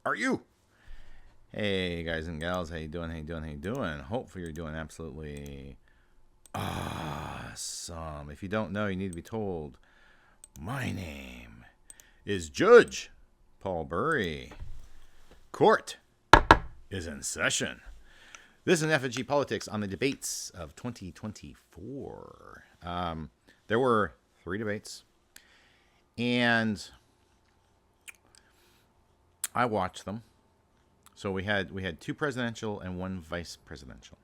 are you? Hey guys and gals, how you doing? How you doing? How you doing? Hopefully you're doing absolutely awesome. If you don't know, you need to be told. My name is Judge Paul Burry. Court is in session. This is an FFG Politics on the debates of 2024. There were 3 debates, and I watched them. So we had 2 presidential and 1 vice presidential.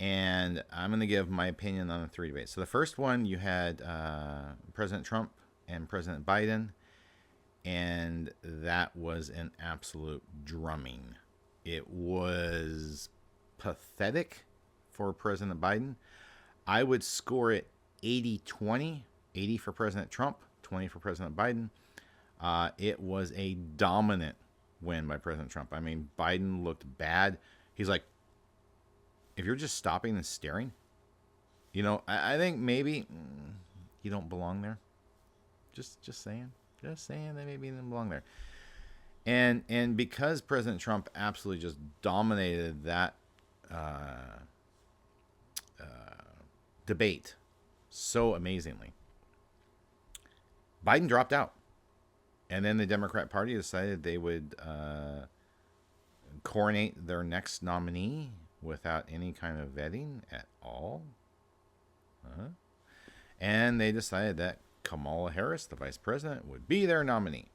And I'm going to give my opinion on the 3 debates. So the first one, you had President Trump and President Biden, and that was an absolute drumming. It was pathetic for President Biden. I would score it 80-20, 80 for President Trump, 20 for President Biden. It was a dominant win by President Trump. I mean, Biden looked bad. He's like, if you're just stopping and staring, I think maybe you don't belong there. Just saying that maybe you didn't belong there. And because President Trump absolutely just dominated that debate so amazingly, Biden dropped out. And then the Democrat Party decided they would coronate their next nominee without any kind of vetting at all. And they decided that Kamala Harris, the vice president, would be their nominee.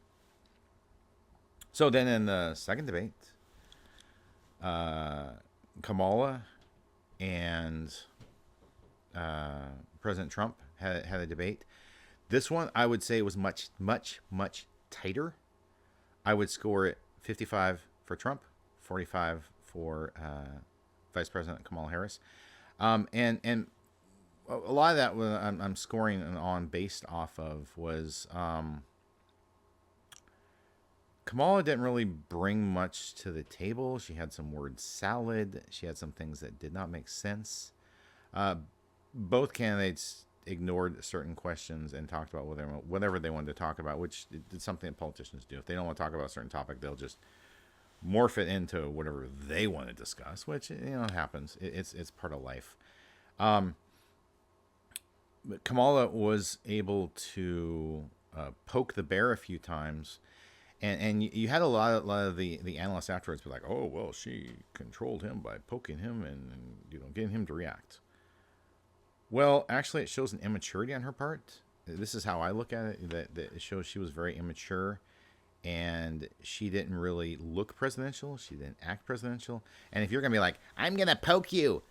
So then in the second debate, Kamala and President Trump had a debate. This one, I would say, was much, much, much tighter. I would score it 55 for Trump, 45 for Vice President Kamala Harris. And a lot of that I'm scoring on based off of was Kamala didn't really bring much to the table. She had some word salad. She had some things that did not make sense. Both candidates ignored certain questions and talked about whatever they wanted to talk about, which is something that politicians do. If they don't want to talk about a certain topic, they'll just morph it into whatever they want to discuss, which happens. It's part of life. But Kamala was able to poke the bear a few times, and you had a lot of the analysts afterwards be like, oh well, she controlled him by poking him and getting him to react. Well, actually, it shows an immaturity on her part. This is how I look at it, that it shows she was very immature, and she didn't really look presidential. She didn't act presidential. And if you're going to be like, I'm going to poke you,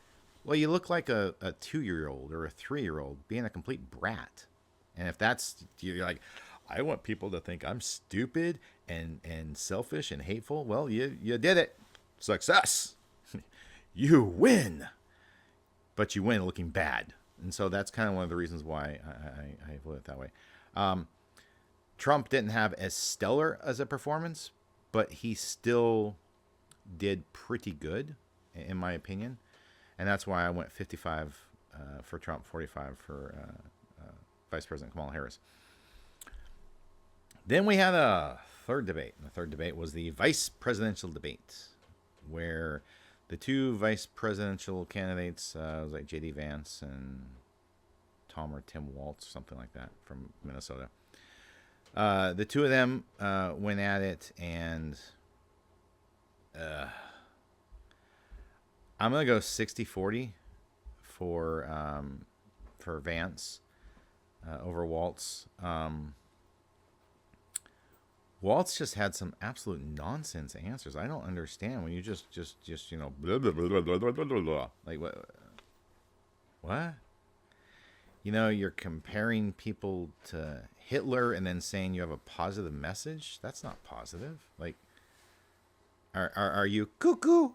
well, you look like a 2-year-old or a 3-year-old being a complete brat. And if that's, you're like, I want people to think I'm stupid and selfish and hateful, well, you did it. Success. You win. But you win looking bad. And so that's kind of one of the reasons why I vote it that way. Trump didn't have as stellar as a performance, but he still did pretty good, in my opinion. And that's why I went 55 for Trump, 45 for Vice President Kamala Harris. Then we had a third debate. And the third debate was the vice presidential debate, where the 2 vice presidential candidates was like J.D. Vance and Tom or Tim Walz, something like that, from Minnesota. The 2 of them went at it, and I'm going to go 60-40 for Vance over Walz. Walz just had some absolute nonsense answers. I don't understand when you just blah, blah, blah, blah, blah, blah, blah, blah. Like what? You're comparing people to Hitler and then saying you have a positive message. That's not positive. Like, are you cuckoo?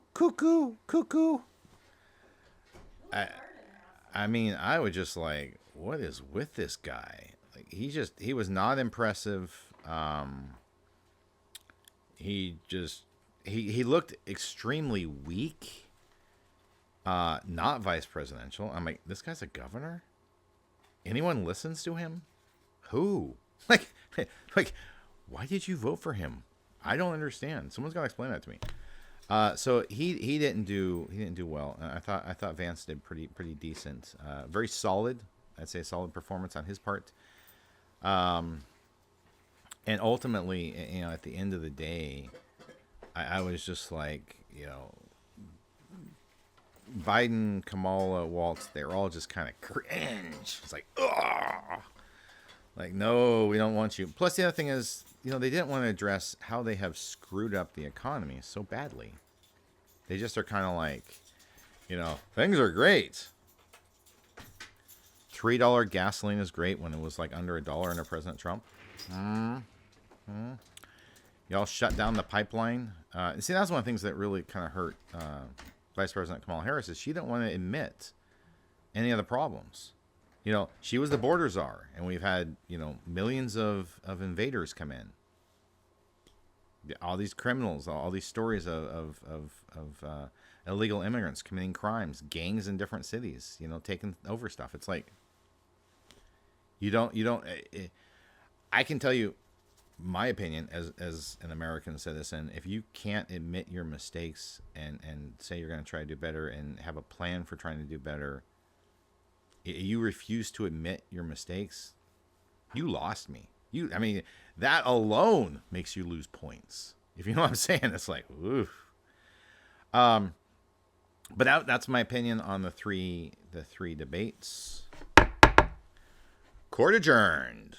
I mean, I would just like, what is with this guy? Like, he was not impressive. He looked extremely weak. Not vice presidential. I'm like, this guy's a governor? Anyone listens to him? Who? Like, why did you vote for him? I don't understand. Someone's got to explain that to me. So he didn't do well. I thought Vance did pretty decent. Very solid. I'd say solid performance on his part. And ultimately, at the end of the day, I was just like, Biden, Kamala, Waltz, they're all just kind of cringe. It's like, ugh. Like, no, we don't want you. Plus, the other thing is, they didn't want to address how they have screwed up the economy so badly. They just are kind of like, things are great. $3 gasoline is great when it was like under $1 under President Trump. Y'all shut down the pipeline. See, that's one of the things that really kind of hurt Vice President Kamala Harris is she didn't want to admit any of the problems. She was the border czar, and we've had, millions of invaders come in. All these criminals, all these stories of illegal immigrants committing crimes, gangs in different cities, taking over stuff. It's like, I can tell you my opinion as an American citizen, if you can't admit your mistakes and say you're going to try to do better and have a plan for trying to do better, you refuse to admit your mistakes, you lost me. That alone makes you lose points. If you know what I'm saying, it's like, oof. But that's my opinion on the three debates. Court adjourned.